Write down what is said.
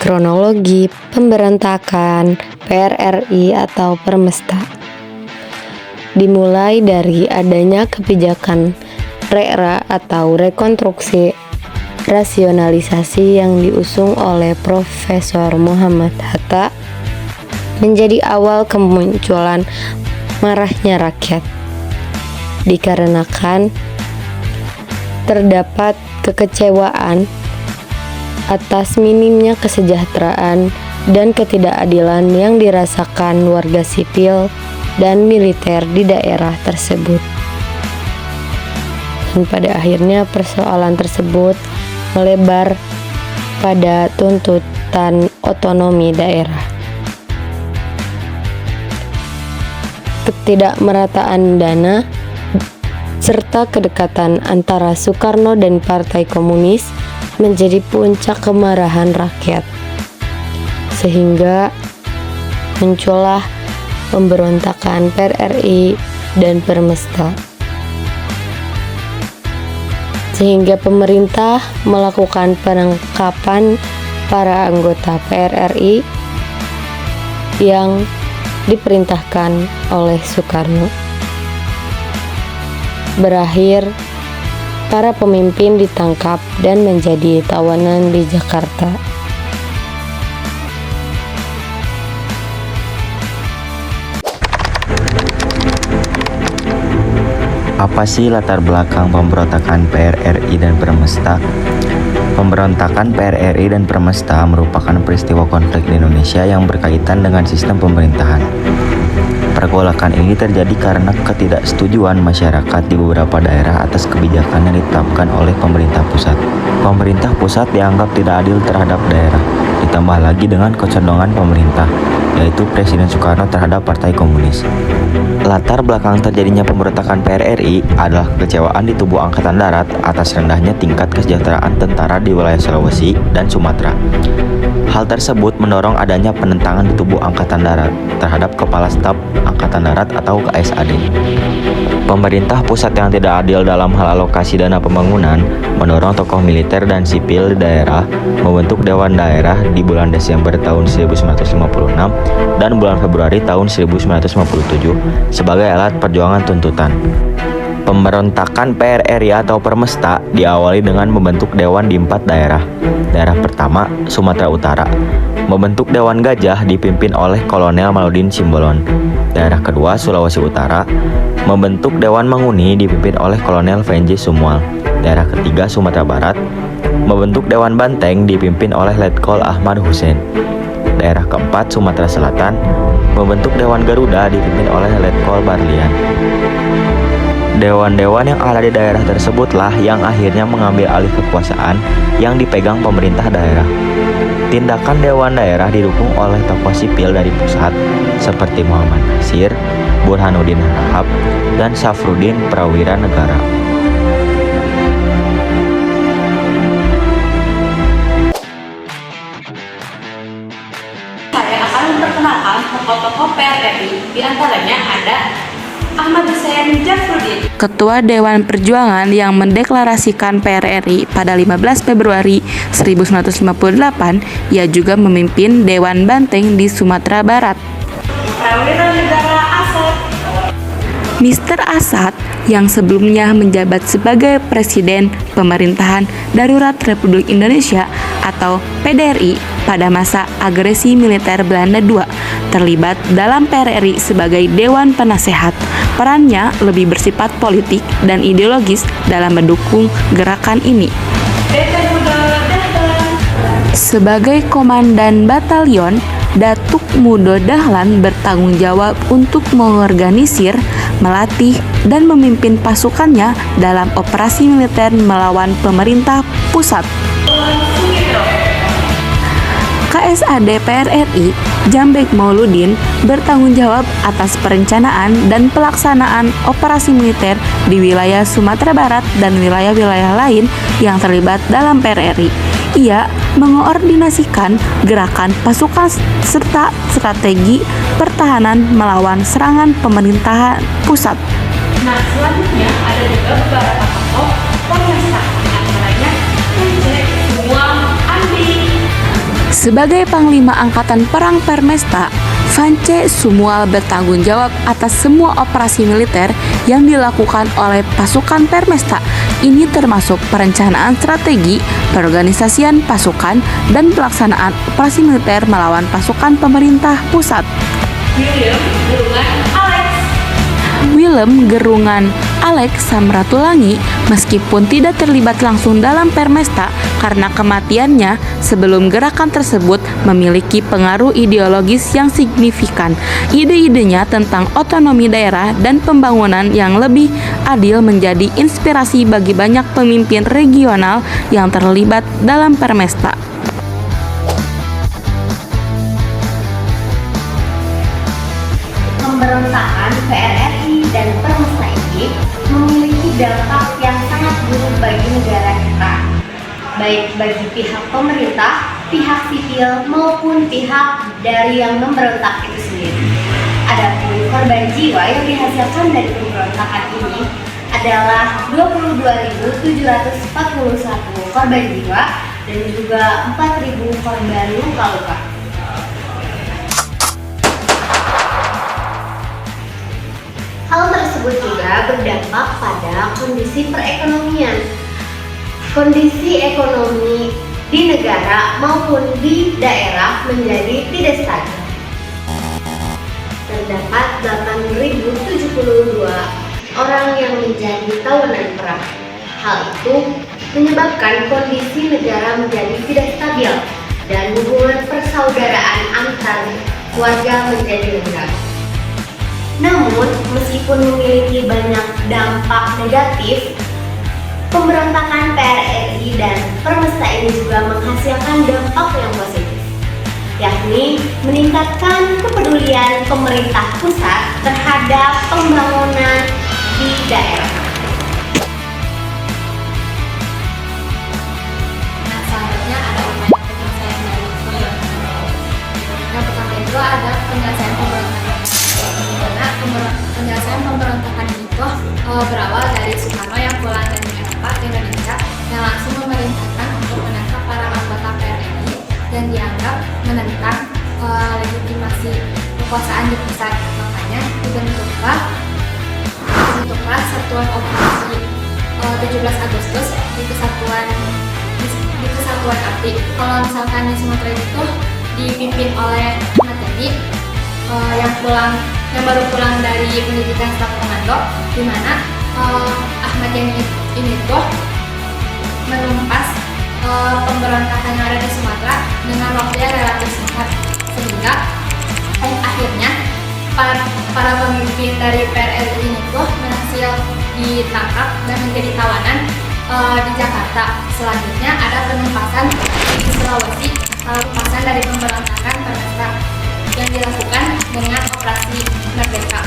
kronologi pemberontakan PRRI atau Permesta. Dimulai dari adanya kebijakan RERA atau rekonstruksi rasionalisasi yang diusung oleh Profesor Muhammad Hatta menjadi awal kemunculan marahnya rakyat, dikarenakan terdapat kekecewaan atas minimnya kesejahteraan dan ketidakadilan yang dirasakan warga sipil dan militer di daerah tersebut. Dan pada akhirnya persoalan tersebut melebar pada tuntutan otonomi daerah. Ketidakmerataan dana serta kedekatan antara Soekarno dan Partai Komunis menjadi puncak kemarahan rakyat, sehingga muncullah pemberontakan PRRI dan Permesta, sehingga pemerintah melakukan penangkapan para anggota PRRI yang diperintahkan oleh Soekarno. Berakhir, para pemimpin ditangkap dan menjadi tawanan di Jakarta. Apa sih latar belakang pemberontakan PRRI dan Permesta? Pemberontakan PRRI dan Permesta merupakan peristiwa konflik di Indonesia yang berkaitan dengan sistem pemerintahan. Pergolakan ini terjadi karena ketidaksetujuan masyarakat di beberapa daerah atas kebijakan yang ditetapkan oleh pemerintah pusat. Pemerintah pusat dianggap tidak adil terhadap daerah, ditambah lagi dengan kecondongan pemerintah, yaitu Presiden Soekarno terhadap Partai Komunis. Latar belakang terjadinya pemberontakan PRRI adalah kekecewaan di tubuh Angkatan Darat atas rendahnya tingkat kesejahteraan tentara di wilayah Sulawesi dan Sumatera. Hal tersebut mendorong adanya penentangan di tubuh Angkatan Darat terhadap Kepala Staf Angkatan Darat atau KSAD. Pemerintah pusat yang tidak adil dalam hal alokasi dana pembangunan mendorong tokoh militer dan sipil di daerah membentuk Dewan Daerah di bulan Desember tahun 1956 dan bulan Februari tahun 1957 sebagai alat perjuangan tuntutan. Pemberontakan PRRI atau Permesta diawali dengan membentuk dewan di 4 daerah. Daerah pertama, Sumatera Utara, membentuk Dewan Gajah dipimpin oleh Kolonel Maludin Simbolon. Daerah kedua, Sulawesi Utara, membentuk Dewan Manguni dipimpin oleh Kolonel Venji Sumwal. Daerah ketiga, Sumatera Barat, membentuk Dewan Banteng dipimpin oleh Letkol Ahmad Hussein. Daerah keempat, Sumatera Selatan, membentuk Dewan Garuda dipimpin oleh Letkol Barlian. Dewan-dewan yang ada di daerah tersebutlah yang akhirnya mengambil alih kekuasaan yang dipegang pemerintah daerah. Tindakan Dewan Daerah didukung oleh tokoh sipil dari pusat seperti Muhammad Nasir, Burhanuddin Harahap, dan Safruddin Prawira Negara. Saya akan memperkenalkan tokoh-tokoh PRRI, di antaranya ada Ahmad Hussein Jafruddin, Ketua Dewan Perjuangan yang mendeklarasikan PRRI pada 15 Februari 1958. Ia juga memimpin Dewan Banteng di Sumatera Barat. Prawira Negara Asad, Mr. Asad yang sebelumnya menjabat sebagai Presiden Pemerintahan Darurat Republik Indonesia atau PDRI pada masa agresi militer Belanda II, terlibat dalam PRRI sebagai Dewan Penasehat. Perannya lebih bersifat politik dan ideologis dalam mendukung gerakan ini. DP Muda Dahlan, Sebagai Komandan Batalion, Datuk Mudo Dahlan bertanggung jawab untuk mengorganisir, melatih, dan memimpin pasukannya dalam operasi militer melawan pemerintah pusat. KSAD PRRI, Jambek Mauludin, bertanggung jawab atas perencanaan dan pelaksanaan operasi militer di wilayah Sumatera Barat dan wilayah-wilayah lain yang terlibat dalam PRRI. Ia mengoordinasikan gerakan pasukan serta strategi pertahanan melawan serangan pemerintahan pusat. Nah, selanjutnya ada juga beberapa tokoh Permesta, antaranya Ence Sumwal Andi. Sebagai Panglima Angkatan Perang Permesta, Vance Sumual bertanggung jawab atas semua operasi militer yang dilakukan oleh pasukan Permesta. Ini termasuk perencanaan strategi, perorganisasian pasukan, dan pelaksanaan operasi militer melawan pasukan pemerintah pusat. Willem Gerungan Alex Samratulangi meskipun tidak terlibat langsung dalam Permesta karena kematiannya sebelum gerakan tersebut memiliki pengaruh ideologis yang signifikan. Ide-idenya tentang otonomi daerah dan pembangunan yang lebih adil menjadi inspirasi bagi banyak pemimpin regional yang terlibat dalam Permesta. Pemberontakan PRRI dan Permesta ini memiliki dampak yang sangat buruk bagi negara kita, baik bagi pihak pemerintah, pihak sipil, maupun pihak dari yang memberontak itu sendiri. Adapun korban jiwa yang dihasilkan dari pemberontakan ini adalah 22.741 korban jiwa dan juga 4.000 korban luka-luka. Hal tersebut juga berdampak pada kondisi perekonomian. Kondisi ekonomi di negara maupun di daerah menjadi tidak stabil. Terdapat 8.072 orang yang menjadi tawanan perang. Hal itu menyebabkan kondisi negara menjadi tidak stabil dan hubungan persaudaraan antar warga menjadi renggang. Namun, meskipun memiliki banyak dampak negatif, pemberontakan PRRI dan Permesta ini juga menghasilkan dampak yang positif, yakni meningkatkan kepedulian pemerintah pusat terhadap pembangunan di daerah. Nah, selanjutnya ada penyelesaian dari pemberontakan. Yang pertama itu ada penyelesaian pemberontakan. Penyelesaian pemberontakan itu berawal dari Soekarno yang pulang dari Eropa ke Indonesia yang langsung memerintahkan untuk menangkap para anggota PRRI dan dianggap menentang legitimasi kekuasaan di pusat. Makanya dibentuklah Satuan Operasi 17 Agustus di Kesatuan API. Kalau misalkan di Sumatera itu dipimpin oleh Ahmad Yani yang baru pulang dari pendidikan staf komando, di mana Ahmad Yani ini tuh menumpas pemberontakan yang ada di Sumatera dengan waktu yang relatif singkat, sehingga akhirnya para pemimpin dari PRRI ini tuh berhasil ditangkap dan menjadi tawanan di Jakarta. Selanjutnya ada penumpasan di Sulawesi, penumpasan dari pemberontakan Permesta yang dilakukan dengan operasi Merdeka.